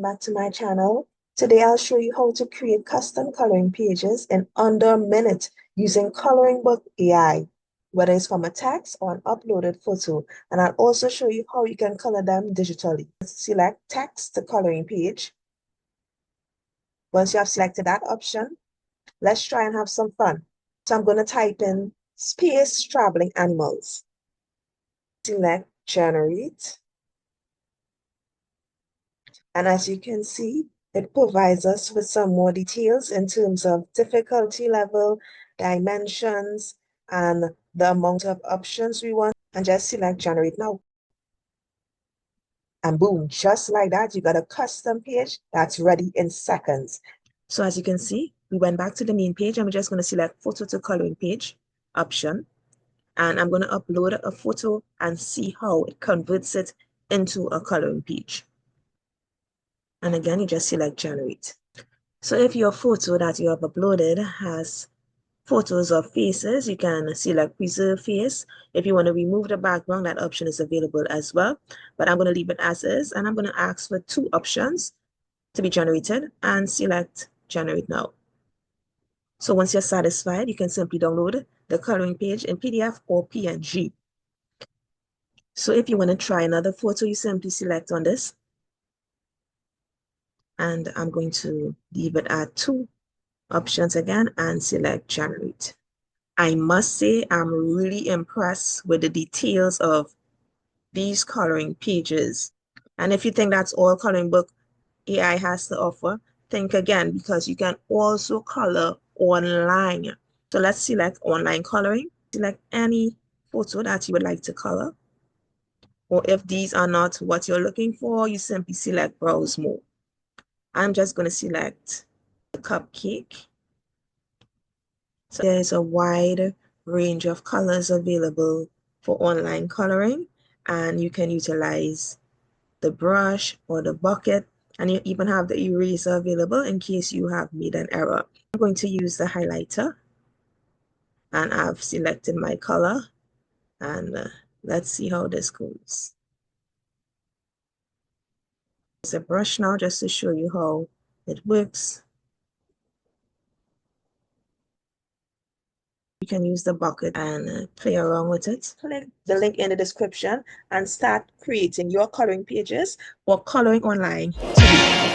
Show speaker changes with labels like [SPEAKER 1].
[SPEAKER 1] welcome back to my channel. Today I'll show you how to create custom coloring pages in under a minute using ColoringBook AI, whether it's from a text or an uploaded photo. And I'll also show you how you can color them digitally. Select text to coloring page. Once you have selected that option, let's try and have some fun. So I'm going to type in space traveling animals. Select generate. And as you can see, it provides us with some more details in terms of difficulty level, dimensions, and the amount of options we want. And just select generate now. And boom, just like that, you got a custom page that's ready in seconds. So as you can see, we went back to the main page and we're just going to select photo to coloring page option. And I'm going to upload a photo and see how it converts it into a coloring page. And again, you just select generate. So if your photo that you have uploaded has photos of faces, you can select preserve face. If you want to remove the background, that option is available as well. But I'm going to leave it as is, and I'm going to ask for 2 options to be generated and select generate now. So once you're satisfied, you can simply download the coloring page in PDF or PNG. So if you want to try another photo, you simply select on this. And I'm going to leave it at 2 options again and select generate. I must say I'm really impressed with the details of these coloring pages. And if you think that's all ColoringBook AI has to offer, think again, because you can also color online. So let's select online coloring. Select any photo that you would like to color. Or if these are not what you're looking for, you simply select browse more. I'm just going to select the cupcake. So there's a wide range of colors available for online coloring, and you can utilize the brush or the bucket, and you even have the eraser available in case you have made an error. I'm going to use the highlighter, and I've selected my color, and let's see how this goes. Use a brush now just to show you how it works. You can use the bucket and play around with it. Click the link in the description and start creating your coloring pages or coloring online today.